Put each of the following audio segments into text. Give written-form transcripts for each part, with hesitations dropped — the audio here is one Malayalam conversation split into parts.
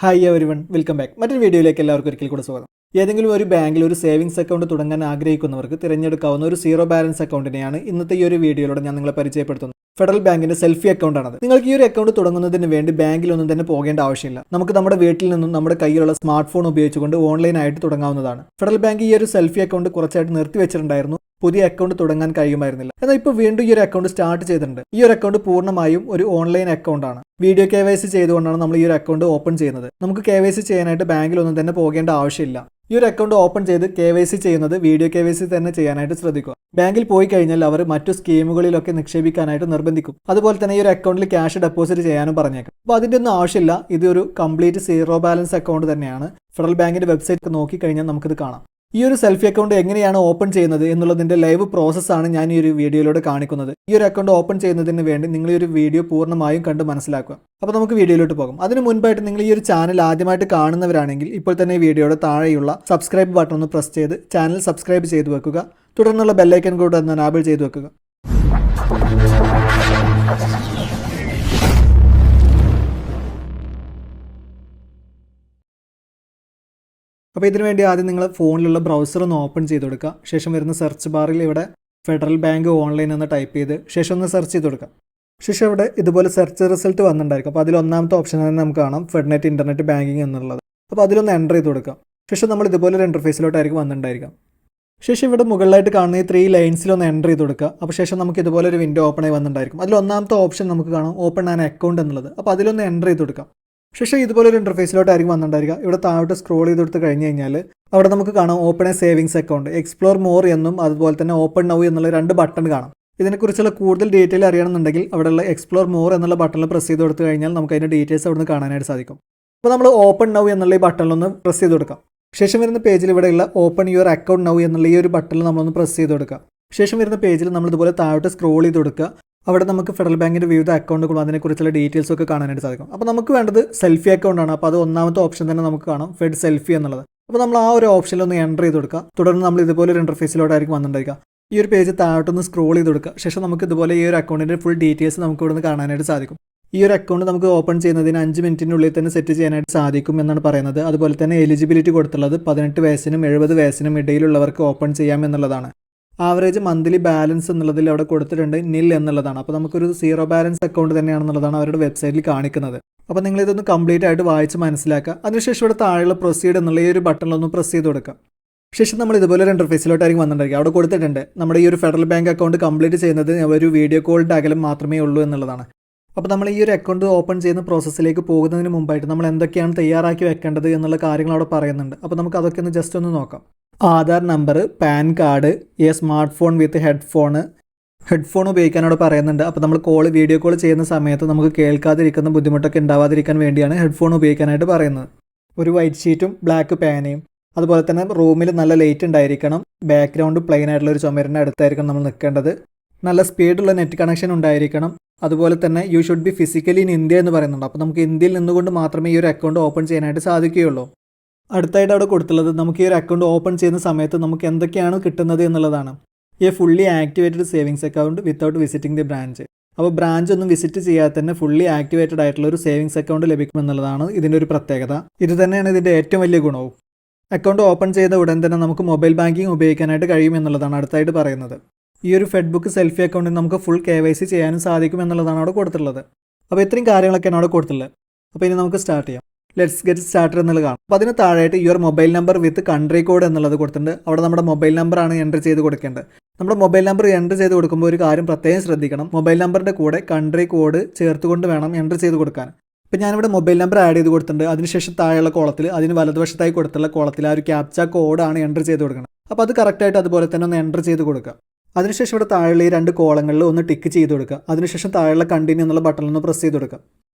Hi everyone, welcome back. മറ്റൊരു വീഡിയോയിലേക്ക് എല്ലാവർക്കും ഒരിക്കൽ കൂടെ സ്വാഗതം. ഏതെങ്കിലും ഒരു ബാങ്കിൽ ഒരു സേവിങ്സ് അക്കൗണ്ട് തുടങ്ങാൻ ആഗ്രഹിക്കുന്നവർക്ക് തിരഞ്ഞെടുക്കാവുന്ന ഒരു സീറോ ബാലൻസ് അക്കൗണ്ടിനെയാണ് ഇന്നത്തെ ഈ ഒരു വീഡിയോയിലൂടെ ഞാൻ നിങ്ങളെ പരിചയപ്പെടുത്തുന്നത്. ഫെഡറൽ ബാങ്കിന്റെ സെൽഫി അക്കൗണ്ടാണത്. നിങ്ങൾക്ക് ഈ ഒരു അക്കൗണ്ട് തുടങ്ങുന്നതിന് വേണ്ടി ബാങ്കിലൊന്നും തന്നെ പോകേണ്ട ആവശ്യമില്ല. നമുക്ക് നമ്മുടെ വീട്ടിൽ നിന്നും നമ്മുടെ കയ്യിലുള്ള സ്മാർട്ട് ഫോൺ ഉപയോഗിച്ചുകൊണ്ട് ഓൺലൈനായിട്ട് തുടങ്ങാവുന്നതാണ്. ഫെഡറൽ ബാങ്ക് ഈ ഒരു സെൽഫി അക്കൗണ്ട് കുറച്ചായിട്ട് നിർത്തിവെച്ചിട്ടുണ്ടായിരുന്നു. പുതിയ അക്കൗണ്ട് തുടങ്ങാൻ കഴിയുമായിരുന്നില്ല. എന്നാൽ ഇപ്പോൾ വീണ്ടും ഈ ഒരു അക്കൗണ്ട് സ്റ്റാർട്ട് ചെയ്തിട്ടുണ്ട്. ഈ ഒരു അക്കൗണ്ട് പൂർണ്ണമായും ഒരു ഓൺലൈൻ അക്കൗണ്ടാണ്. വീഡിയോ KYC ചെയ്തുകൊണ്ടാണ് നമ്മൾ ഈ ഒരു അക്കൗണ്ട് ഓപ്പൺ ചെയ്യുന്നത്. നമുക്ക് KYC ചെയ്യാനായിട്ട് ബാങ്കിലൊന്നും തന്നെ പോകേണ്ട ആവശ്യമില്ല. ഈ ഒരു അക്കൗണ്ട് ഓപ്പൺ ചെയ്ത് KYC ചെയ്യുന്നത് വീഡിയോ KYC തന്നെ ചെയ്യാനായിട്ട് ശ്രദ്ധിക്കുക. ബാങ്കിൽ പോയി കഴിഞ്ഞാൽ അവർ മറ്റു സ്കീമുകളിലൊക്കെ നിക്ഷേപിക്കാനായിട്ട് നിർബന്ധിക്കും. അതുപോലെ തന്നെ ഈ ഒരു അക്കൗണ്ടിൽ ക്യാഷ് ഡെപ്പോസിറ്റ് ചെയ്യാനും പറഞ്ഞേക്കും. അപ്പോൾ അതിൻ്റെ ഒന്നും ആവശ്യമില്ല. ഇതൊരു കംപ്ലീറ്റ് സീറോ ബാലൻസ് അക്കൗണ്ട് തന്നെയാണ്. ഫെഡറൽ ബാങ്കിന്റെ വെബ്സൈറ്റ് നോക്കിക്കഴിഞ്ഞാൽ നമുക്കിത് കാണാം. ഈ ഒരു സെൽഫി അക്കൗണ്ട് എങ്ങനെയാണ് ഓപ്പൺ ചെയ്യുന്നത് എന്നുള്ളതിന്റെ ലൈവ് പ്രോസസ്സാണ് ഞാൻ ഈ ഒരു വീഡിയോയിലൂടെ കാണിക്കുന്നത്. ഈ ഒരു അക്കൗണ്ട് ഓപ്പൺ ചെയ്യുന്നതിന് വേണ്ടി നിങ്ങൾ ഈ ഒരു വീഡിയോ പൂർണ്ണമായും കണ്ട് മനസ്സിലാക്കുക. അപ്പോൾ നമുക്ക് വീഡിയോയിലോട്ട് പോകാം. അതിന് മുൻപായിട്ട് നിങ്ങൾ ഈ ഒരു ചാനൽ ആദ്യമായിട്ട് കാണുന്നവരാണെങ്കിൽ ഇപ്പോൾ തന്നെ വീഡിയോയുടെ താഴെയുള്ള സബ്സ്ക്രൈബ് ബട്ടൺ ഒന്ന് പ്രസ് ചെയ്ത് ചാനൽ സബ്സ്ക്രൈബ് ചെയ്ത് വെക്കുക. തുടർന്നുള്ള ബെല്ലൈക്കൺ കൂടെ ഒന്ന് എനാബിൾ ചെയ്ത് വെക്കുക. അപ്പോൾ ഇതിനു വേണ്ടി ആദ്യം നിങ്ങൾ ഫോണിലുള്ള ബ്രൗസർ ഒന്ന് ഓപ്പൺ ചെയ്ത് കൊടുക്കുക. ശേഷം വരുന്ന സെർച്ച് ബാറിൽ ഇവിടെ ഫെഡറൽ ബാങ്ക് ഓൺലൈൻ എന്ന് ടൈപ്പ് ചെയ്ത് ശേഷം ഒന്ന് സെർച്ച് ചെയ്ത് കൊടുക്കുക. ശേഷം ഇവിടെ ഇതുപോലെ സെർച്ച് റിസൾട്ട് വന്നിട്ടുണ്ടായിരിക്കും. അപ്പോൾ അതിൽ ഒന്നാമത്തെ ഓപ്ഷൻ തന്നെ നമുക്ക് കാണാം ഫെഡ്നെറ്റ് ഇൻ്റർനെറ്റ് ബാങ്കിങ് എന്നുള്ളത്. അപ്പോൾ അതിലൊന്ന് എൻ്റർ ചെയ്ത് കൊടുക്കുക. ശേഷം നമ്മൾ ഇതുപോലെ ഒരു ഇൻ്റർഫേസിലോട്ടായിരിക്കും വന്നിട്ടുണ്ടായിരിക്കാം. ശേഷം ഇവിടെ മുകളിലായിട്ട് കാണുന്ന ഈ 3 ലൈൻസിലൊന്ന് എൻ്റർ ചെയ്ത് കൊടുക്കുക. അപ്പോൾ ശേഷം നമുക്ക് ഇതുപോലെ ഒരു വിൻഡോ ഓപ്പൺ ആയി വന്നിട്ടുണ്ടായിരിക്കും. അതിൽ ഒന്നാമത്തെ ഓപ്ഷൻ നമുക്ക് കാണാം ഓപ്പൺ ആൻ അക്കൗണ്ട് എന്നുള്ളത്. അപ്പോൾ അതിലൊന്ന് എൻ്റർ ചെയ്ത് കൊടുക്കാം. ശേഷം ഇതുപോലെ ഒരു ഇൻ്റർഫേസിലോട്ടായിരിക്കും വന്നിട്ടുണ്ടായിരിക്കുക. ഇവിടെ താഴോട്ട് സ്ക്രോൾ ചെയ്ത് കൊടുത്ത് കഴിഞ്ഞ് കഴിഞ്ഞാൽ അവിടെ നമുക്ക് കാണാം open A savings account, explore more എന്നും അതുപോലെ തന്നെ ഓപ്പൺ നൗ എന്നുള്ള 2 ബട്ടൺ കാണാം. ഇതിനെക്കുറിച്ചുള്ള കൂടുതൽ ഡീറ്റെയിൽ അറിയണമെന്നുണ്ടെങ്കിൽ അവിടെയുള്ള എക്സ്പ്ലോർ മോർ എന്നുള്ള ബട്ടണിൽ പ്രസ് ചെയ്ത് കൊടുത്തു കഴിഞ്ഞാൽ നമുക്ക് അതിൻ്റെ ഡീറ്റെയിൽസ് അവിടെ നിന്ന് കാണാനായിട്ട് സാധിക്കും. അപ്പോൾ നമ്മൾ ഓപ്പൺ നൗ എന്നുള്ള ഈ ബട്ടണിലൊന്ന് പ്രസ് ചെയ്ത് കൊടുക്കാം. ശേഷം വരുന്ന പേജിൽ ഇവിടെയുള്ള ഓപ്പൺ യുവർ അക്കൗണ്ട് നൗ എന്നുള്ള ഈ ഒരു ബട്ടണിൽ നമ്മളൊന്ന് പ്രസ് ചെയ്ത് കൊടുക്കുക. ശേഷം വരുന്ന പേജിൽ നമ്മൾ ഇതുപോലെ താഴോട്ട് സ്ക്രോൾ ചെയ്ത് കൊടുക്കുക. അവിടെ നമുക്ക് ഫെഡറൽ ബാങ്കിൻ്റെ വിവിധ അക്കൗണ്ടുകളും അതിനെക്കുറിച്ചുള്ള ഡീറ്റെയിൽസ് ഒക്കെ കാണാനായിട്ട് സാധിക്കും. അപ്പോൾ നമുക്ക് വേണ്ടത് സെൽഫി അക്കൗണ്ടാണ്. അപ്പോൾ അത് ഒന്നാമത്തെ ഓപ്ഷൻ തന്നെ നമുക്ക് കാണാം ഫെഡ് സെൽഫി എന്നുള്ളത്. അപ്പോൾ നമ്മൾ ആ ഒരു ഓപ്ഷനിൽ ഒന്ന് എൻ്റർ ചെയ്ത് കൊടുക്കുക. തുടർന്ന് നമ്മൾ ഇതുപോലെ ഒരു ഇൻ്റർഫേസിലോട്ടായിരിക്കും വന്നിട്ടുണ്ടായിരിക്കുക. ഈ ഒരു പേജ് താഴോട്ടൊന്ന് സ്ക്രോൾ ചെയ്ത് കൊടുക്കുക. ശേഷം നമുക്ക് ഇതുപോലെ ഈ ഒരു അക്കൗണ്ടിൻ്റെ ഫുൾ ഡീറ്റെയിൽസ് നമുക്ക് ഇവിടെ നിന്ന് കാണാനായിട്ട് സാധിക്കും. ഈ ഒരു അക്കൗണ്ട് നമുക്ക് ഓപ്പൺ ചെയ്യുന്നതിന് 5 മിനിറ്റിനുള്ളിൽ തന്നെ സെറ്റ് ചെയ്യാനായിട്ട് സാധിക്കും എന്നാണ് പറയുന്നത്. അതുപോലെ തന്നെ എലിജിബിലിറ്റി കൊടുത്തുള്ളത് 18 വയസ്സിനും 70 വയസ്സിനും ഇടയിലുള്ളവർക്ക് ഓപ്പൺ ചെയ്യാം എന്നുള്ളതാണ്. ആവറേജ് മന്ത്ലി ബാലൻസ് എന്നുള്ളതിൽ അവിടെ കൊടുത്തിട്ടുണ്ട് നിൽ എന്നുള്ളതാണ്. അപ്പോൾ നമുക്കൊരു സീറോ ബാലൻസ് അക്കൗണ്ട് തന്നെയാണെന്നുള്ളതാണ് അവരുടെ വെബ്സൈറ്റിൽ കാണിക്കുന്നത്. അപ്പോൾ നിങ്ങൾ ഇതൊന്ന് കംപ്ലീറ്റ് ആയിട്ട് വായിച്ച് മനസ്സിലാക്കുക. അതിനുശേഷം ഇവിടെ താഴെയുള്ള പ്രൊസീഡ് എന്നുള്ള ഈ ഒരു ബട്ടണിലൊന്ന് പ്രസ് ചെയ്ത് കൊടുക്കുക. ശേഷം നമ്മൾ ഇതുപോലെ ഒരു ഇൻ്റർഫേസിലോട്ടായിരിക്കും വന്നിട്ടുണ്ടായിരിക്കും. അവിടെ കൊടുത്തിട്ടുണ്ട് നമ്മുടെ ഈ ഒരു ഫെഡറൽ ബാങ്ക് അക്കൗണ്ട് കംപ്ലീറ്റ് ചെയ്യുന്നത് ഒരു വീഡിയോ കോളിൻ്റെ അകലം മാത്രമേ ഉള്ളൂ എന്നുള്ളതാണ്. അപ്പോൾ നമ്മൾ ഈ ഒരു അക്കൗണ്ട് ഓപ്പൺ ചെയ്യുന്ന പ്രോസസ്സിലേക്ക് പോകുന്നതിന് മുമ്പായിട്ട് നമ്മൾ എന്തൊക്കെയാണ് തയ്യാറാക്കി വെക്കേണ്ടത് എന്നുള്ള കാര്യങ്ങൾ അവിടെ പറയുന്നുണ്ട്. അപ്പോൾ നമുക്ക് അതൊക്കെ ഒന്ന് ജസ്റ്റ് ഒന്ന് നോക്കാം. Aadhaar number, PAN card, smart phone with headphone ഉപയോഗിക്കാനോട് പറയുന്നുണ്ട്. അപ്പോൾ നമ്മൾ വീഡിയോ കോൾ ചെയ്യുന്ന സമയത്ത് നമുക്ക് കേൾക്കാതിരിക്കുന്ന ബുദ്ധിമുട്ടൊക്കെ ഉണ്ടാവാതിരിക്കാൻ വേണ്ടിയാണ് ഹെഡ്ഫോൺ ഉപയോഗിക്കാനായിട്ട് പറയുന്നത്. ഒരു വൈറ്റ് ഷീറ്റും ബ്ലാക്ക് പേനയും, അതുപോലെ തന്നെ റൂമിൽ നല്ല ലൈറ്റ് ഉണ്ടായിരിക്കണം. ബാക്ക്ഗ്രൗണ്ട് പ്ലെയിൻ ആയിട്ടുള്ള ഒരു ചുമരിൻ്റെ അടുത്തായിരിക്കണം നമ്മൾ നിൽക്കേണ്ടത്. നല്ല സ്പീഡുള്ള നെറ്റ് കണക്ഷൻ ഉണ്ടായിരിക്കണം. അതുപോലെ തന്നെ you should be physically in India എന്ന് പറയുന്നുണ്ട്. അപ്പോൾ നമുക്ക് ഇന്ത്യയിൽ നിന്നുകൊണ്ട് മാത്രമേ ഈ ഒരു അക്കൗണ്ട് ഓപ്പൺ ചെയ്യാനായിട്ട് സാധിക്കുകയുള്ളൂ. അടുത്തായിട്ട് അവിടെ കൊടുത്തുള്ളത് നമുക്ക് ഈ ഒരു അക്കൗണ്ട് ഓപ്പൺ ചെയ്യുന്ന സമയത്ത് നമുക്ക് എന്തൊക്കെയാണ് കിട്ടുന്നത് എന്നുള്ളതാണ്. Fully activated savings account without visiting the branch. അപ്പോൾ ബ്രാഞ്ച് ഒന്നും വിസിറ്റ് ചെയ്യാതെ തന്നെ ഫുള്ളി ആക്ടിവേറ്റഡ് ആയിട്ടുള്ള ഒരു സേവിങ്സ് അക്കൗണ്ട് ലഭിക്കുമെന്നുള്ളതാണ് ഇതിൻ്റെ ഒരു പ്രത്യേകത. ഇത് തന്നെയാണ് ഇതിൻ്റെ ഏറ്റവും വലിയ ഗുണവും. അക്കൗണ്ട് ഓപ്പൺ ചെയ്ത ഉടൻ തന്നെ നമുക്ക് മൊബൈൽ ബാങ്കിങ് ഉപയോഗിക്കാനായിട്ട് കഴിയുമെന്നുള്ളതാണ് അടുത്തായിട്ട് പറയുന്നത്. ഈ ഒരു ഫെഡ്ബുക്ക് സെൽഫി അക്കൗണ്ടിൽ നമുക്ക് ഫുൾ KYC ചെയ്യാനും സാധിക്കും എന്നുള്ളതാണ് അവിടെ കൊടുത്തിട്ടുള്ളത്. അപ്പോൾ ഇത്രയും കാര്യങ്ങളൊക്കെയാണ് അവിടെ കൊടുത്തിട്ടുള്ളത്. അപ്പോൾ ഇനി നമുക്ക് സ്റ്റാർട്ട് ചെയ്യാം. ലെറ്റ്സ് ഗെറ്റ് സ്റ്റാർട്ടഡ് എന്നുള്ളത് കാണാം. അപ്പോൾ അതിന് താഴെയായിട്ട് your mobile number with country code എന്നുള്ളത് കൊടുത്തിട്ടുണ്ട്. അവിടെ നമ്മുടെ മൊബൈൽ നമ്പറാണ് എൻ്റർ ചെയ്ത് കൊടുക്കേണ്ടത്. നമ്മുടെ മൊബൈൽ നമ്പർ എൻ്റർ ചെയ്ത് കൊടുക്കുമ്പോൾ ഒരു കാര്യം പ്രത്യേകം ശ്രദ്ധിക്കണം. മൊബൈൽ നമ്പറിൻ്റെ കൂടെ കൺട്രി കോഡ് ചേർത്തുകൊണ്ട് വേണം എൻ്റർ ചെയ്ത് കൊടുക്കാൻ. അപ്പോൾ ഞാനിവിടെ മൊബൈൽ നമ്പർ ആഡ് ചെയ്ത് കൊടുത്തിട്ടുണ്ട്. അതിനുശേഷം താഴെയുള്ള കോളത്തിൽ അതിന് വലതുവശത്തായി കൊടുത്തുള്ള കോളത്തിൽ ആ ഒരു ക്യാപ്ച കോഡാണ് എൻ്റർ ചെയ്ത് കൊടുക്കുന്നത്. അപ്പോൾ അത് കറക്റ്റായിട്ട് അതുപോലെ തന്നെ ഒന്ന് എൻ്റർ ചെയ്ത് കൊടുക്കുക. അതിനുശേഷം ഇവിടെ താഴെയുള്ള ഈ 2 കോളങ്ങളിൽ ഒന്ന് ടിക്ക് ചെയ്ത് കൊടുക്കുക. അതിനുശേഷം താഴെയുള്ള കണ്ടിന്യൂ എന്നുള്ള ബട്ടണിൽ ഒന്ന് പ്രസ് ചെയ്ത് കൊടുക്കുക.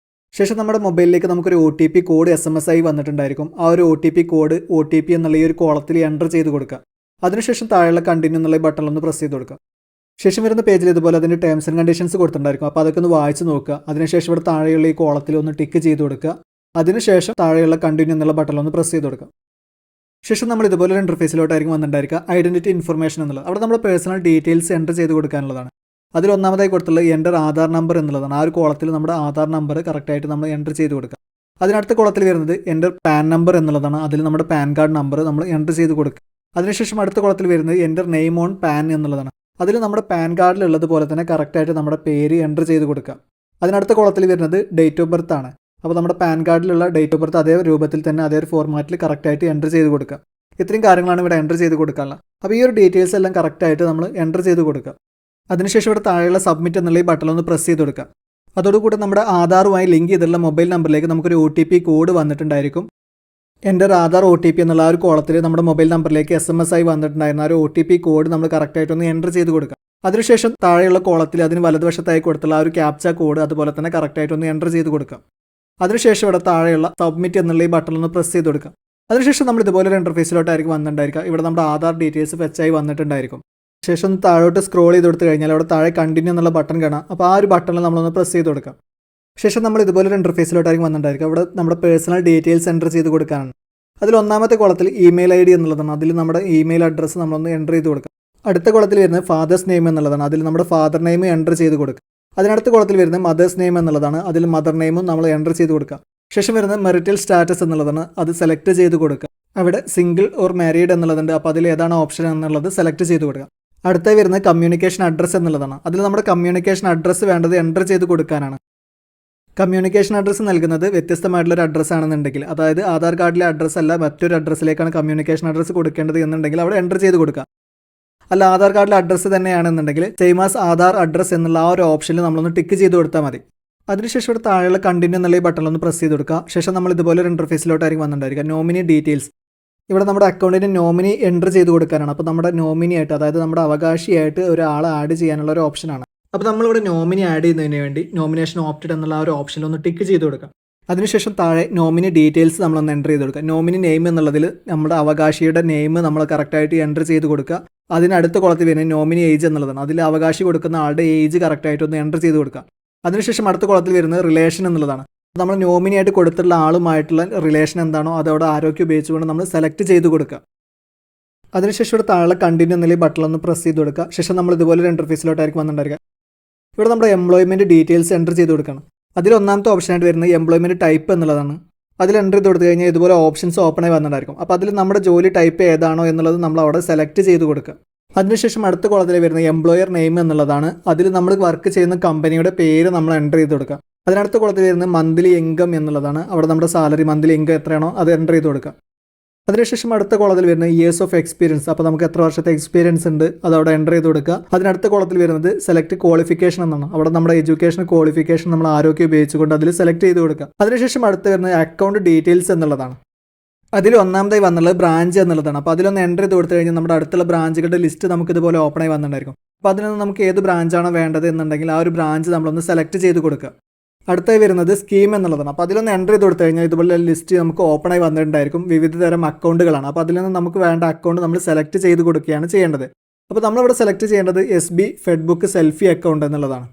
ശേഷം നമ്മുടെ മൊബൈലിലേക്ക് നമുക്കൊരു OTP കോഡ് SMS ആയി വന്നിട്ടുണ്ടായിരിക്കും. ആ ഒരു കോഡ് OTP എന്നുള്ള ഈ ഒരു കോളത്തിൽ എൻ്റർ ചെയ്ത് കൊടുക്കുക. അതിനുശേഷം താഴെയുള്ള കണ്ടിന്യൂ എന്നുള്ള ബട്ടണിൽ ഒന്ന് പ്രസ് ചെയ്ത് കൊടുക്കുക. ശേഷം വരുന്ന പേജിൽ ഇതുപോലെ അതിൻ്റെ ടേംസ് ആൻഡ് കണ്ടീഷൻസ് കൊടുത്തിട്ടുണ്ടായിരിക്കും. അപ്പോൾ അതൊക്കെ ഒന്ന് വായിച്ച് നോക്കുക. അതിനുശേഷം ഇവിടെ താഴെയുള്ള ഈ കോളത്തിൽ ഒന്ന് ടിക്ക് ചെയ്ത് കൊടുക്കുക. അതിനുശേഷം താഴെയുള്ള കണ്ടിന്യൂ എന്നുള്ള ബട്ടണിൽ ഒന്ന് പ്രസ് ചെയ്ത് കൊടുക്കുക. ശേഷം നമ്മൾ ഇതുപോലെ ഒരു ഇൻ്റർഫേസിലോട്ടായിരിക്കും വന്നിട്ടുണ്ടായിരിക്കുക ഐഡൻറ്റിറ്റി ഇൻഫർമേഷൻ എന്നുള്ളത്. അവിടെ നമ്മുടെ പേഴ്സണൽ ഡീറ്റെയിൽസ് എൻ്റർ ചെയ്ത് കൊടുക്കാനുള്ളതാണ്. അതിൽ ഒന്നാമതായി കൊടുത്തുള്ളത് എൻ്റർ ആധാർ നമ്പർ എന്നുള്ളതാണ്. ആ ഒരു കോളത്തിൽ നമ്മുടെ ആധാർ നമ്പർ കറക്റ്റായിട്ട് നമ്മൾ എൻ്റർ ചെയ്ത് കൊടുക്കുക. അതിനടുത്ത കോളത്തിൽ വരുന്നത് എൻ്റെ പാൻ നമ്പർ എന്നുള്ളതാണ്. അതിൽ നമ്മുടെ പാൻ കാർഡ് നമ്പർ നമ്മൾ എൻ്റർ ചെയ്ത് കൊടുക്കുക. അതിനുശേഷം അടുത്ത കോളത്തിൽ വരുന്നത് എൻ്റെ നെയിം ഓൺ പാൻ എന്നുള്ളതാണ്. അതിൽ നമ്മുടെ പാൻ കാർഡിലുള്ളതുപോലെ തന്നെ കറക്റ്റായിട്ട് നമ്മുടെ പേര് എൻ്റർ ചെയ്ത് കൊടുക്കുക. അതിനടുത്ത കോളത്തിൽ വരുന്നത് ഡേറ്റ് ഓഫ് ബർത്ത് ആണ്. അപ്പോൾ നമ്മുടെ പാൻ കാർഡിലുള്ള ഡേറ്റ് ഓഫ് ബർത്ത് അതേ രൂപത്തിൽ തന്നെ അതേ ഫോർമാറ്റിൽ കറക്റ്റായിട്ട് എൻ്റർ ചെയ്ത് കൊടുക്കുക. ഇത്രയും കാര്യങ്ങളാണ് ഇവിടെ എൻ്റർ ചെയ്ത് കൊടുക്കാനുള്ളത്. അപ്പോൾ ഈ ഒരു ഡീറ്റെയിൽസ് എല്ലാം കറക്റ്റായിട്ട് നമ്മൾ എൻ്റർ ചെയ്ത് കൊടുക്കുക. അതിനുശേഷം ഇവിടെ താഴെയുള്ള സബ്മിറ്റ് എന്നുള്ള ഈ ബട്ടൺ ഒന്ന് പ്രസ് ചെയ്ത് കൊടുക്കുക. അതോടുകൂടി നമ്മുടെ ആധാറുമായി ലിങ്ക് ചെയ്തിട്ടുള്ള മൊബൈൽ നമ്പറിലേക്ക് നമുക്കൊരു OTP കോഡ് വന്നിട്ടുണ്ടായിരിക്കും. എൻ്റെ ഒരു ആധാർ OTP എന്നുള്ള ആ ഒരു കോളത്തിൽ നമ്മുടെ മൊബൈൽ നമ്പറിലേക്ക് SMS ആയി വന്നിട്ടുണ്ടായിരുന്ന ആ ഒരു OTP കോഡ് നമ്മൾ കറക്റ്റായിട്ടൊന്ന് എൻ്റർ ചെയ്ത് കൊടുക്കുക. അതിനുശേഷം താഴെയുള്ള കോളത്തിൽ അതിന് വലതുവശത്തായി കൊടുത്തുള്ള ആ ഒരു ക്യാപ്ച കോഡ് അതുപോലെ തന്നെ കറക്റ്റായിട്ടൊന്ന് എൻ്റർ ചെയ്ത് കൊടുക്കുക. അതിനുശേഷം ഇവിടെ താഴെയുള്ള സബ്മിറ്റ് എന്നുള്ള ഈ ബട്ടൺ ഒന്ന് പ്രസ് ചെയ്ത് കൊടുക്കുക. അതിനുശേഷം നമ്മൾ ഇതുപോലെ ഒരു ഇൻ്റർഫേസിലോട്ടായിരിക്കും വന്നിട്ടുണ്ടായിരിക്കുക. ഇവിടെ നമ്മുടെ ആധാർ ഡീറ്റെയിൽസ് ഫെച്ചായി വന്നിട്ടുണ്ടായിരിക്കും. ശേഷം താഴോട്ട് സ്ക്രോൾ ചെയ്ത് കൊടുത്തു കഴിഞ്ഞാൽ അവിടെ താഴെ കണ്ടിന്യൂ എന്നുള്ള ബട്ടൺ കാണാം. അപ്പോൾ ആ ഒരു ബട്ടണിൽ നമ്മളൊന്ന് പ്രസ് ചെയ്ത് കൊടുക്കാം. ശേഷം നമ്മൾ ഇതുപോലെ ഒരു ഇൻ്റർഫേസിലോട്ടായിരിക്കും വന്നിട്ടുണ്ടായിരിക്കും. അവിടെ നമ്മുടെ പേഴ്സണൽ ഡീറ്റെയിൽസ് എൻ്റർ ചെയ്ത് കൊടുക്കാനാണ്. അതിൽ ഒന്നാമത്തെ കോളത്തിൽ ഇമെയിൽ ID എന്നുള്ളതാണ്. അതിൽ നമ്മുടെ ഇമെയിൽ അഡ്രസ്സ് നമ്മളൊന്ന് എൻ്റർ ചെയ്ത് കൊടുക്കാം. അടുത്ത കോളത്തിൽ വരുന്നത് ഫാദേഴ്സ് നെയിം എന്നുള്ളതാണ്. അതിൽ നമ്മുടെ ഫാദർ നെയിം എൻ്റർ ചെയ്ത് കൊടുക്കുക. അതിനടുത്ത കോളത്തിൽ വരുന്നത് മദേഴ്സ് നെയിം എന്നുള്ളതാണ്. അതിൽ മദർ നെയിമും നമ്മൾ എൻ്റർ ചെയ്ത് കൊടുക്കുക. ശേഷം വരുന്നത് മെറിറ്റൽ സ്റ്റാറ്റസ് എന്നുള്ളതാണ്. അത് സെലക്ട് ചെയ്ത് കൊടുക്കുക. അവിടെ സിംഗിൾ ഓർ മാരീഡ് എന്നുള്ളതുണ്ട്. അപ്പോൾ അതിൽ ഏതാണ് ഓപ്ഷൻ എന്നുള്ളത് സെലക്ട് ചെയ്ത് കൊടുക്കുക. അടുത്ത വരുന്നത് കമ്മ്യൂണിക്കേഷൻ അഡ്രസ്സ് എന്നുള്ളതാണ്. അതിൽ നമ്മുടെ കമ്മ്യൂണിക്കേഷൻ അഡ്രസ്സ് വേണ്ടത് എൻ്റർ ചെയ്ത് കൊടുക്കാനാണ്. കമ്മ്യൂണിക്കേഷൻ അഡ്രസ്സ് നൽകുന്നത് വ്യത്യസ്തമായിട്ടുള്ളൊരു അഡ്രസ്സ് ആണെന്നുണ്ടെങ്കിൽ, അതായത് ആധാർ കാർഡിലെ അഡ്രസ്സ് അല്ല മറ്റൊരു അഡ്രസ്സിലേക്കാണ് കമ്മ്യൂണിക്കേഷൻ അഡ്രസ്സ് കൊടുക്കേണ്ടത് എന്നുണ്ടെങ്കിൽ അവിടെ എൻ്റർ ചെയ്ത് കൊടുക്കുക. അല്ല ആധാർ കാർഡിലെ അഡ്രസ്സ് തന്നെയാണെന്നുണ്ടെങ്കിൽ സെയിം ആസ് ആധാർ അഡ്രസ്സ് എന്നുള്ള ആ ഒരു ഓപ്ഷനിൽ നമ്മളൊന്ന് ടിക്ക് ചെയ്ത് കൊടുത്താൽ മതി. അതിനുശേഷം ഇവിടെ താഴെയുള്ള കണ്ടിന്യൂ എന്നുള്ള ഈ ബട്ടണിലൊന്ന് പ്രസ് ചെയ്ത് കൊടുക്കുക. ശേഷം നമ്മൾ ഇതുപോലെ ഒരു ഇൻ്റർഫേസിലോട്ടായിരിക്കും വന്നിട്ടുണ്ടായിരിക്കുക. നോമിനി ഡീറ്റെയിൽസ് ഇവിടെ നമ്മുടെ അക്കൗണ്ടിൻ്റെ നോമിനി എൻ്റർ ചെയ്ത് കൊടുക്കാനാണ്. അപ്പോൾ നമ്മുടെ നോമിനി ആയിട്ട്, അതായത് നമ്മുടെ അവകാശിയായിട്ട് ഒരാളെ ആഡ് ചെയ്യാനുള്ള ഒരു ഓപ്ഷനാണ്. അപ്പോൾ നമ്മളിവിടെ നോമിനി ആഡ് ചെയ്യുന്നതിന് വേണ്ടി നോമിനേഷൻ ഓപ്റ്റഡ് എന്നുള്ള ആ ഒരു ഓപ്ഷനിൽ ഒന്ന് ടിക്ക് ചെയ്ത് കൊടുക്കാം. അതിനുശേഷം താഴെ നോമിനി ഡീറ്റെയിൽസ് നമ്മളൊന്ന് എൻ്റർ ചെയ്ത് കൊടുക്കുക. നോമിനി നെയിം എന്നുള്ളതിൽ നമ്മുടെ അവകാശിയുടെ നെയിം നമ്മൾ കറക്റ്റായിട്ട് എൻ്റർ ചെയ്ത് കൊടുക്കുക. അതിനടുത്ത കുളത്തിൽ വരുന്നത് നോമിനി ഏജ് എന്നുള്ളതാണ്. അതിൽ അവകാശി കൊടുക്കുന്ന ആളുടെ ഏജ് കറക്റ്റായിട്ട് ഒന്ന് എൻ്റർ ചെയ്ത് കൊടുക്കുക. അതിനുശേഷം അടുത്ത കുളത്തിൽ വരുന്നത് റിലേഷൻ എന്നുള്ളതാണ്. നമ്മൾ നോമിനിയായിട്ട് കൊടുത്തിട്ടുള്ള ആളുമായിട്ടുള്ള റിലേഷൻ എന്താണോ അതോടെ ആരോഗ്യം ഉപയോഗിച്ചുകൊണ്ട് നമ്മൾ സെലക്ട് ചെയ്ത് കൊടുക്കുക. അതിനുശേഷം ഇവിടെ താഴെ കണ്ടിന്യൂ എന്നുള്ള ബട്ടൺ പ്രസ് ചെയ്ത് കൊടുക്കുക. ശേഷം നമ്മൾ ഇതുപോലെ ഒരു ഇൻ്റർഫേസിലോട്ടായിരിക്കും വന്നിട്ടുണ്ടായിരിക്കുക. ഇവിടെ നമ്മുടെ എംപ്ലോയ്മെൻറ്റ് ഡീറ്റെയിൽസ് എൻ്റർ ചെയ്ത് കൊടുക്കണം. അതിൽ ഒന്നാമത്തെ ഓപ്ഷനായിട്ട് വരുന്നത് എംപ്ലോയ്മെൻറ്റ് ടൈപ്പ് എന്നുള്ളതാണ്. അതിൽ എൻ്റർ ചെയ്ത് കൊടുത്തു കഴിഞ്ഞാൽ ഇതുപോലെ ഓപ്ഷൻസ് ഓപ്പണായി വന്നിട്ടുണ്ടായിരിക്കും. അപ്പോൾ അതിൽ നമ്മുടെ ജോലി ടൈപ്പ് ഏതാണോ എന്നുള്ളത് നമ്മൾ അവിടെ സെലക്ട് ചെയ്ത് കൊടുക്കുക. അതിനുശേഷം അടുത്ത കോളത്തിൽ വരുന്നത് എംപ്ലോയർ നെയിം എന്നുള്ളതാണ്. അതിൽ നമ്മൾ വർക്ക് ചെയ്യുന്ന കമ്പനിയുടെ പേര് നമ്മൾ എൻ്റർ ചെയ്ത് കൊടുക്കുക. അതിനടുത്ത കോളത്തിൽ വരുന്നത് മന്ത്ലി ഇൻകം എന്നുള്ളതാണ്. അവിടെ നമ്മുടെ സാലറി മന്ത്ലി ഇൻകം എത്രയാണോ അത് എൻ്റർ ചെയ്ത് കൊടുക്കുക. അതിനുശേഷം അടുത്ത കോളത്തിൽ വരുന്നത് ഇയേഴ്സ് ഓഫ് എക്സ്പീരിയൻസ്. അപ്പോൾ നമുക്ക് എത്ര വർഷത്തെ എക്സ്പീരിയൻസ് ഉണ്ട് അത് അവിടെ എൻ്റർ ചെയ്ത് കൊടുക്കുക. അതിനടുത്ത കോളത്തിൽ വരുന്നത് സെലക്ട് ക്വാളിഫിക്കേഷൻ എന്നാണ്. അവിടെ നമ്മുടെ എഡ്യൂക്കേഷൻ ക്വാളിഫിക്കേഷൻ നമ്മൾ ആരോഗ്യം ഉപയോഗിച്ചുകൊണ്ട് അതിൽ സെലക്ട് ചെയ്ത് കൊടുക്കുക. അതിനുശേഷം അടുത്ത് വരുന്നത് അക്കൗണ്ട് ഡീറ്റെയിൽസ് എന്നുള്ളതാണ്. അതിൽ ഒന്നാമതായി വന്നുള്ളത് ബ്രാഞ്ച് എന്നുള്ളതാണ്. അപ്പോൾ അതിലൊന്ന് എൻ്റർ ചെയ്ത് കൊടുത്തു കഴിഞ്ഞാൽ നമ്മുടെ അടുത്തുള്ള ബ്രാഞ്ചുകളുടെ ലിസ്റ്റ് നമുക്ക് ഇതുപോലെ ഓപ്പണായി വന്നിട്ടുണ്ടായിരിക്കും. അപ്പോൾ അതിനൊന്ന് നമുക്ക് ഏത് ബ്രാഞ്ചാണോ വേണ്ടത് എന്നുണ്ടെങ്കിൽ ആ ഒരു ബ്രാഞ്ച് നമ്മളൊന്ന് സെലക്ട് ചെയ്ത് കൊടുക്കുക. അടുത്തായി വരുന്നത് സ്കീം എന്നുള്ളതാണ്. അപ്പോൾ അതിലൊന്ന് എൻ്റർ ചെയ്ത് കൊടുത്തു കഴിഞ്ഞാൽ ഇതുപോലെ ലിസ്റ്റ് നമുക്ക് ഓപ്പണായി വന്നിട്ടുണ്ടായിരിക്കും. വിവിധ തരം അക്കൗണ്ടുകളാണ്. അപ്പോൾ അതിൽ നിന്ന് നമുക്ക് വേണ്ട അക്കൗണ്ട് നമ്മൾ സെലക്ട് ചെയ്ത് കൊടുക്കുകയാണ് ചെയ്യേണ്ടത്. അപ്പോൾ നമ്മളിവിടെ സെലക്ട് ചെയ്യേണ്ടത് SB ഫെഡ്ബുക്ക് സെൽഫി അക്കൗണ്ട് എന്നുള്ളതാണ്.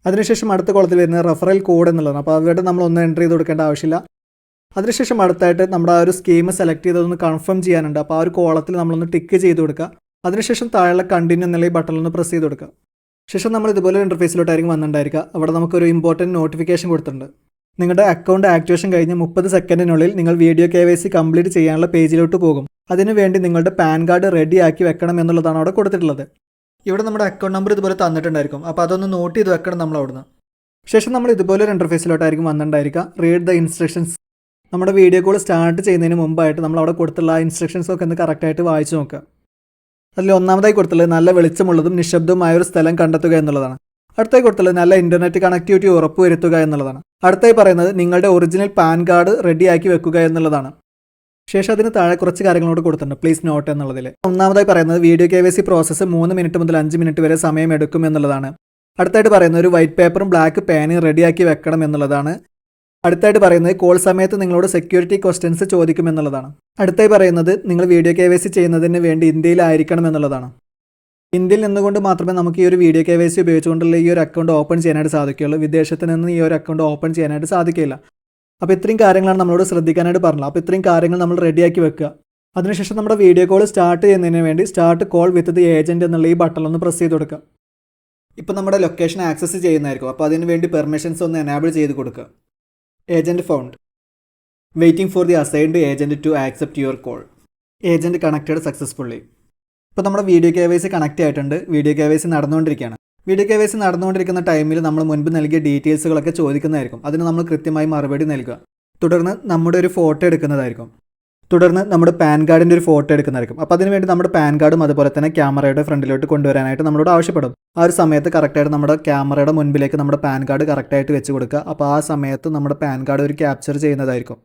അതിനുശേഷം അടുത്ത കോളത്തിൽ വരുന്നത് റെഫറൽ കോഡ് എന്നുള്ളതാണ്. അപ്പോൾ അതുകൊണ്ട് നമ്മളൊന്ന് എൻ്റർ ചെയ്ത് കൊടുക്കേണ്ട ആവശ്യമില്ല. അതിനുശേഷം അടുത്തായിട്ട് നമ്മുടെ ആ ഒരു സ്കീം സെലക്ട് ചെയ്തൊന്ന് കൺഫേം ചെയ്യാനുണ്ട്. അപ്പോൾ ആ ഒരു കോളത്തിൽ നമ്മളൊന്ന് ടിക്ക് ചെയ്ത് കൊടുക്കുക. അതിനുശേഷം താഴെ കണ്ടിന്യൂ എന്നുള്ള ഈ ബട്ടണിലൊന്ന് പ്രസ് ചെയ്ത് കൊടുക്കുക. ശേഷം നമ്മൾ ഇതുപോലെ ഇൻ്റർഫേസിലോട്ടായിരിക്കും വന്നിട്ടുണ്ടായിരിക്കുക. അവിടെ നമുക്കൊരു ഇമ്പോർട്ടൻറ്റ് നോട്ടിഫിക്കേഷൻ കൊടുത്തിട്ടുണ്ട്. നിങ്ങളുടെ അക്കൗണ്ട് ആക്ടിവേഷൻ കഴിഞ്ഞ് 30 സെക്കൻഡിനുള്ളിൽ നിങ്ങൾ വീഡിയോ KYC കംപ്ലീറ്റ് ചെയ്യാനുള്ള പേജിലോട്ട് പോകും. അതിനുവേണ്ടി നിങ്ങളുടെ പാൻ കാർഡ് റെഡിയാക്കി വെക്കണം എന്നുള്ളതാണ് അവിടെ കൊടുത്തിട്ടുള്ളത്. ഇവിടെ നമ്മുടെ അക്കൗണ്ട് നമ്പർ ഇതുപോലെ തന്നിട്ടുണ്ടായിരിക്കും. അപ്പോൾ അതൊന്ന് നോട്ട് ചെയ്ത് വെക്കണം നമ്മൾ അവിടുന്ന്. ശേഷം നമ്മൾ ഇതുപോലെ ഒരു ഇൻ്റർഫേസിലോട്ടായിരിക്കും വന്നിട്ടുണ്ടായിരിക്കുക. Read the instructions. നമ്മുടെ വീഡിയോ കോൾ സ്റ്റാർട്ട് ചെയ്യുന്നതിന് മുമ്പായിട്ട് നമ്മൾ അവിടെ കൊടുത്തുള്ള ആ ഇൻസ്ട്രക്ഷൻസ് ഒക്കെ ഒന്ന് കറക്റ്റായിട്ട് വായിച്ച് നോക്കുക. അതിൽ ഒന്നാമതായി കൊടുത്തുള്ളത് നല്ല വെളിച്ചമുള്ളതും നിശബ്ദവുമായ ഒരു സ്ഥലം കണ്ടെത്തുക എന്നുള്ളതാണ്. അടുത്തായി കൊടുത്തുള്ളത് നല്ല ഇൻ്റർനെറ്റ് കണക്ടിവിറ്റി ഉറപ്പുവരുത്തുക എന്നുള്ളതാണ്. അടുത്തായി പറയുന്നത് നിങ്ങളുടെ ഒറിജിനൽ പാൻ കാർഡ് റെഡിയാക്കി വെക്കുക എന്നുള്ളതാണ്. ശേഷം അതിന് താഴെ കുറച്ച് കാര്യങ്ങളോട് കൊടുത്തിട്ടുണ്ട്. പ്ലീസ് നോട്ട് എന്നുള്ളതിൽ ഒന്നാമതായി പറയുന്നത് വീഡിയോ KYC പ്രോസസ്സ് 3 മിനിറ്റ് മുതൽ 5 മിനിറ്റ് വരെ സമയം എടുക്കും എന്നുള്ളതാണ്. അടുത്തായിട്ട് പറയുന്നത് ഒരു വൈറ്റ് പേപ്പറും ബ്ലാക്ക് പേനയും റെഡിയാക്കി വെക്കണം എന്നുള്ളതാണ്. അടുത്തായിട്ട് പറയുന്നത് കോൾ സമയത്ത് നിങ്ങളോട് സെക്യൂരിറ്റി ക്വസ്റ്റ്യൻസ് ചോദിക്കും എന്നുള്ളതാണ്. അടുത്തായി പറയുന്നത് നിങ്ങൾ വീഡിയോ KYC ചെയ്യുന്നതിന് വേണ്ടി ഇന്ത്യയിലായിരിക്കണം എന്നുള്ളതാണ്. ഇന്ത്യയിൽ നിന്നുകൊണ്ട് മാത്രമേ നമുക്ക് ഈ ഒരു വീഡിയോ KYC ഉപയോഗിച്ചുകൊണ്ടുള്ള ഈ ഒരു അക്കൗണ്ട് ഓപ്പൺ ചെയ്യാനായിട്ട് സാധിക്കുകയുള്ളൂ. വിദേശത്ത് നിന്ന് ഈ ഒരു അക്കൗണ്ട് ഓപ്പൺ ചെയ്യാനായിട്ട് സാധിക്കില്ല. അപ്പോൾ ഇത്രയും കാര്യങ്ങളാണ് നമ്മളോട് ശ്രദ്ധിക്കാനായിട്ട് പറഞ്ഞത്. അപ്പോൾ ഇത്രയും കാര്യങ്ങൾ നമ്മൾ റെഡിയാക്കി വെക്കുക. അതിനുശേഷം നമ്മുടെ വീഡിയോ കോൾ സ്റ്റാർട്ട് ചെയ്യുന്നതിന് വേണ്ടി start call with the agent എന്നുള്ള ഈ ബട്ടൺ പ്രസ് ചെയ്ത് കൊടുക്കുക. ഇപ്പോൾ നമ്മുടെ ലൊക്കേഷൻ ആക്സസ് ചെയ്യുന്നതായിരിക്കും. അപ്പോൾ അതിന് വേണ്ടി പെർമിഷൻസ് ഒന്ന് എനാബിൾ ചെയ്ത് കൊടുക്കുക. Agent found. Waiting for the assigned agent to accept your call. Agent connected successfully. ഇപ്പോൾ നമ്മുടെ വീഡിയോ KYC കണക്റ്റ് ആയിട്ടുണ്ട്. വീഡിയോ KYC നടന്നുകൊണ്ടിരിക്കുകയാണ്. വീഡിയോ KYC നടന്നുകൊണ്ടിരിക്കുന്ന ടൈമിൽ നമ്മൾ മുൻപ് നൽകിയ ഡീറ്റെയിൽസുകളൊക്കെ ചോദിക്കുന്നതായിരിക്കും. അതിന് നമ്മൾ കൃത്യമായി മറുപടി നൽകുക. തുടർന്ന് നമ്മുടെ ഒരു ഫോട്ടോ എടുക്കുന്നതായിരിക്കും. തുടർന്ന് നമ്മുടെ പാൻ കാർഡിൻ്റെ ഒരു ഫോട്ടോ എടുക്കുന്നതായിരിക്കും. അപ്പോൾ അതിനുവേണ്ടി നമ്മുടെ പാൻ കാർഡും അതുപോലെ തന്നെ ക്യാമറയുടെ ഫ്രണ്ടിലോട്ട് കൊണ്ടുവരാനായിട്ട് നമ്മളോട് ആവശ്യപ്പെടും. ആ ഒരു സമയത്ത് കറക്റ്റായിട്ട് നമ്മുടെ ക്യാമറയുടെ മുൻപിലേക്ക് നമ്മുടെ പാൻ കാർഡ് കറക്റ്റായിട്ട് വെച്ച് കൊടുക്കുക. അപ്പോൾ ആ സമയത്ത് നമ്മുടെ പാൻ കാർഡ് ഒരു ക്യാപ്ചർ ചെയ്യുന്നതായിരിക്കും.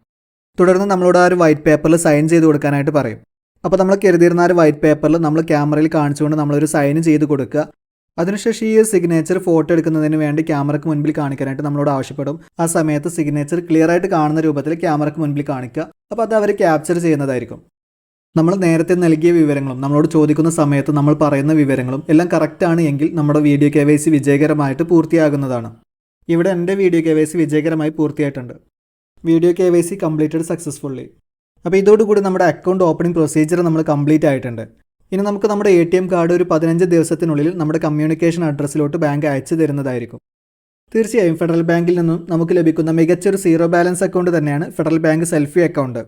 തുടർന്ന് നമ്മളോട് ആ ഒരു വൈറ്റ് പേപ്പറിൽ സൈൻ ചെയ്ത് കൊടുക്കാനായിട്ട് പറയും. അപ്പോൾ നമ്മൾ കരുതിയിരുന്ന ആ ഒരു വൈറ്റ് പേപ്പറിൽ നമ്മൾ ക്യാമറയിൽ കാണിച്ചുകൊണ്ട് നമ്മളൊരു സൈൻ ചെയ്ത് കൊടുക്കുക. അതിനുശേഷം ഈ സിഗ്നേച്ചർ ഫോട്ടോ എടുക്കുന്നതിന് വേണ്ടി ക്യാമറയ്ക്ക് മുൻപിൽ കാണിക്കാനായിട്ട് നമ്മളോട് ആവശ്യപ്പെടും. ആ സമയത്ത് സിഗ്നേച്ചർ ക്ലിയർ ആയിട്ട് കാണുന്ന രൂപത്തിൽ ക്യാമറയ്ക്ക് മുൻപിൽ കാണിക്കുക. അപ്പോൾ അത് അവർ ക്യാപ്ചർ ചെയ്യുന്നതായിരിക്കും. നമ്മൾ നേരത്തെ നൽകിയ വിവരങ്ങളും നമ്മളോട് ചോദിക്കുന്ന സമയത്ത് നമ്മൾ പറയുന്ന വിവരങ്ങളും എല്ലാം കറക്റ്റാണ് എങ്കിൽ നമ്മുടെ വീഡിയോ KYC വിജയകരമായിട്ട് പൂർത്തിയാകുന്നതാണ്. ഇവിടെ എൻ്റെ വീഡിയോ KYC വിജയകരമായി പൂർത്തിയായിട്ടുണ്ട്. Video KYC completed successfully. അപ്പോൾ ഇതോടുകൂടി നമ്മുടെ അക്കൗണ്ട് ഓപ്പണിംഗ് പ്രൊസീജിയർ നമ്മൾ കംപ്ലീറ്റ് ആയിട്ടുണ്ട്. ഇനി നമുക്ക് നമ്മുടെ ATM കാർഡ് ഒരു 15 ദിവസത്തിനുള്ളിൽ നമ്മുടെ കമ്മ്യൂണിക്കേഷൻ അഡ്രസ്സിലോട്ട് ബാങ്ക് അയച്ചു തരുന്നതായിരിക്കും. തീർച്ചയായും ഫെഡറൽ ബാങ്കിൽ നിന്നും നമുക്ക് ലഭിക്കുന്ന മികച്ചൊരു സീറോ ബാലൻസ് അക്കൗണ്ട് തന്നെയാണ് Federal Bank selfie account.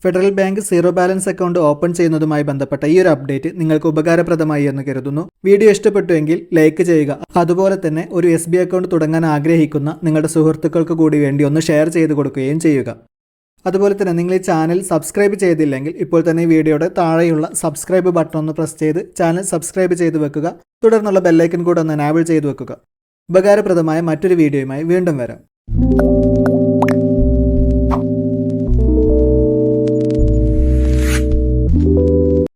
Federal Bank zero balance account open ചെയ്യുന്നതുമായി ബന്ധപ്പെട്ട ഈ ഒരു അപ്ഡേറ്റ് നിങ്ങൾക്ക് ഉപകാരപ്രദമായി എന്ന് കരുതുന്നു. വീഡിയോ ഇഷ്ടപ്പെട്ടുവെങ്കിൽ ലൈക്ക് ചെയ്യുക. അതുപോലെ തന്നെ ഒരു SBI അക്കൗണ്ട് തുടങ്ങാൻ ആഗ്രഹിക്കുന്ന നിങ്ങളുടെ സുഹൃത്തുക്കൾക്ക് കൂടി വേണ്ടി ഒന്ന് ഷെയർ ചെയ്ത് കൊടുക്കുകയും ചെയ്യുക. അതുപോലെ തന്നെ നിങ്ങൾ ഈ ചാനൽ സബ്സ്ക്രൈബ് ചെയ്തില്ലെങ്കിൽ ഇപ്പോൾ തന്നെ ഈ വീഡിയോയുടെ താഴെയുള്ള സബ്സ്ക്രൈബ് ബട്ടൺ ഒന്ന് പ്രസ് ചെയ്ത് ചാനൽ സബ്സ്ക്രൈബ് ചെയ്ത് വെക്കുക. തുടർന്നുള്ള ബെല്ലൈക്കൻ കൂടെ ഒന്ന് എനാബിൾ ചെയ്ത് വെക്കുക. ഉപകാരപ്രദമായ മറ്റൊരു വീഡിയോയുമായി വീണ്ടും വരാം.